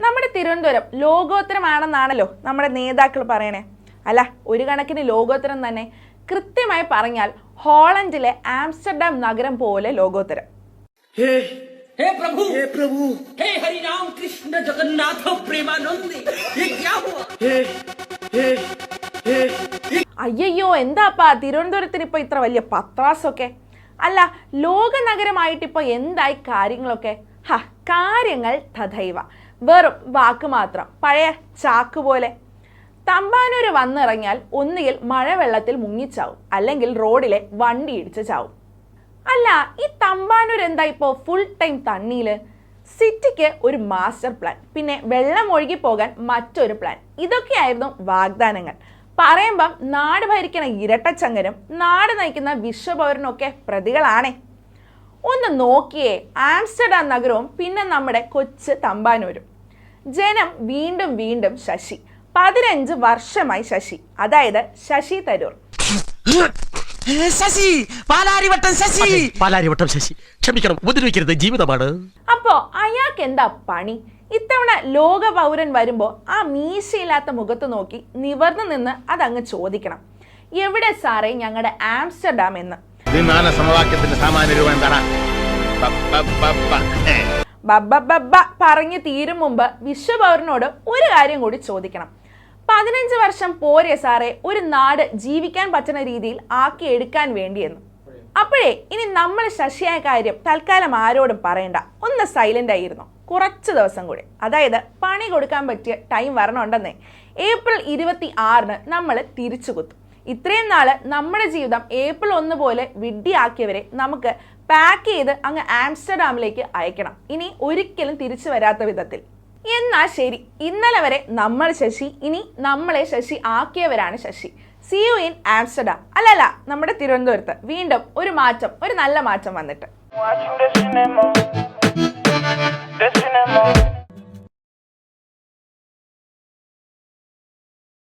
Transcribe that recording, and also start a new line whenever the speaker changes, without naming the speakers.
നമ്മുടെ തിരുവനന്തപുരം ലോകോത്തരമാണെന്നാണല്ലോ നമ്മുടെ നേതാക്കൾ പറയണേ. അല്ല, ഒരു കണക്കിന് ലോകോത്തരം തന്നെ. കൃത്യമായി പറഞ്ഞാൽ ഹോളണ്ടിലെ ആംസ്റ്റർഡാം നഗരം പോലെ ലോകോത്തരം.
हे प्रभु हे हरि राम कृष्ण जगन्नाथ प्रेमानंद ये क्या हुआ
അയ്യോ, എന്താപ്പാ തിരുവനന്തപുരത്തിന് ഇപ്പൊ ഇത്ര വലിയ പത്രാസൊക്കെ? അല്ല, ലോക നഗരമായിട്ട് ഇപ്പൊ എന്തായി കാര്യങ്ങളൊക്കെ? കാര്യങ്ങൾ തഥൈവ, വെറും വാക്ക് മാത്രം, പഴയ ചാക്ക് പോലെ. തമ്പാനൂര് വന്നിറങ്ങിയാൽ ഒന്നുകിൽ മഴവെള്ളത്തിൽ മുങ്ങിച്ചാവും, അല്ലെങ്കിൽ റോഡിലെ വണ്ടി ഇടിച്ച് ചാവും. അല്ല, ഈ തമ്പാനൂർ എന്താ ഇപ്പോൾ ഫുൾ ടൈം തണ്ണിയില്? സിറ്റിക്ക് ഒരു മാസ്റ്റർ പ്ലാൻ, പിന്നെ വെള്ളം ഒഴുകി പോകാൻ മറ്റൊരു പ്ലാൻ, ഇതൊക്കെയായിരുന്നു വാഗ്ദാനങ്ങൾ. പറയുമ്പം നാട് ഭരിക്കുന്ന ഇരട്ടച്ചങ്ങനും നാട് നയിക്കുന്ന വിശ്വപൗരനൊക്കെ പ്രതികളാണേ. ഒന്ന് നോക്കിയേ, ആംസ്റ്റർഡാം നഗരവും പിന്നെ നമ്മുടെ കൊച്ചു തമ്പാനൂരും. ജനം വീണ്ടും വീണ്ടും ശശി. 15 വർഷമായി ശശി, അതായത് ശശി തരൂർ.
ശശി, പാലാരിവട്ടം ശശി, പാലാരിവട്ടം ശശി, ക്ഷമിക്കണം, ഉപദ്രവിക്കരുത്, ജീവിതമാണ്.
അപ്പോ അയാൾക്ക് എന്താ പണി? ഇത്തവണ ലോക പൗരൻ വരുമ്പോ ആ മീശയില്ലാത്ത മുഖത്ത് നോക്കി നിവർന്നു നിന്ന് അതങ്ങ് ചോദിക്കണം, എവിടെ സാറേ ഞങ്ങളുടെ ആംസ്റ്റർഡാം എന്ന്. ബബ്ബ പറഞ്ഞു തീരും മുമ്പ് വിശ്വപൗരനോട് ഒരു കാര്യം കൂടി ചോദിക്കണം. 15 വർഷം പോരെ സാറേ ഒരു നാട് ജീവിക്കാൻ പറ്റുന്ന രീതിയിൽ ആക്കി എടുക്കാൻ വേണ്ടിയെന്ന്. അപ്പോഴേ ഇനി നമ്മൾ ശശിയായ കാര്യം തൽക്കാലം ആരോടും പറയണ്ട, ഒന്ന് സൈലന്റ് ആയിരുന്നു കുറച്ച് ദിവസം കൂടി. അതായത് പണി കൊടുക്കാൻ പറ്റിയ ടൈം വരണമുണ്ടെന്നേ. ഏപ്രിൽ 26 നമ്മൾ തിരിച്ചു കുത്തും. ഇത്രയും നാള് നമ്മുടെ ജീവിതം ഏപ്രിൽ 1 പോലെ വിഡ്ഢിയാക്കിയവരെ നമുക്ക് പാക്ക് ചെയ്ത് അങ്ങ് ആംസ്റ്റർഡാമിലേക്ക് അയക്കണം, ഇനി ഒരിക്കലും തിരിച്ചു വരാത്ത വിധത്തിൽ. എന്നാ ശരി, ഇന്നലെ വരെ നമ്മൾ ശശി, ഇനി നമ്മളെ ശശി ആക്കിയവരാണ് ശശി. See you in Amsterdam. അല്ലല്ല, നമ്മുടെ തിരുവനന്തപുരത്ത് വീണ്ടും ഒരു നല്ല മാറ്റം വന്നിട്ട്.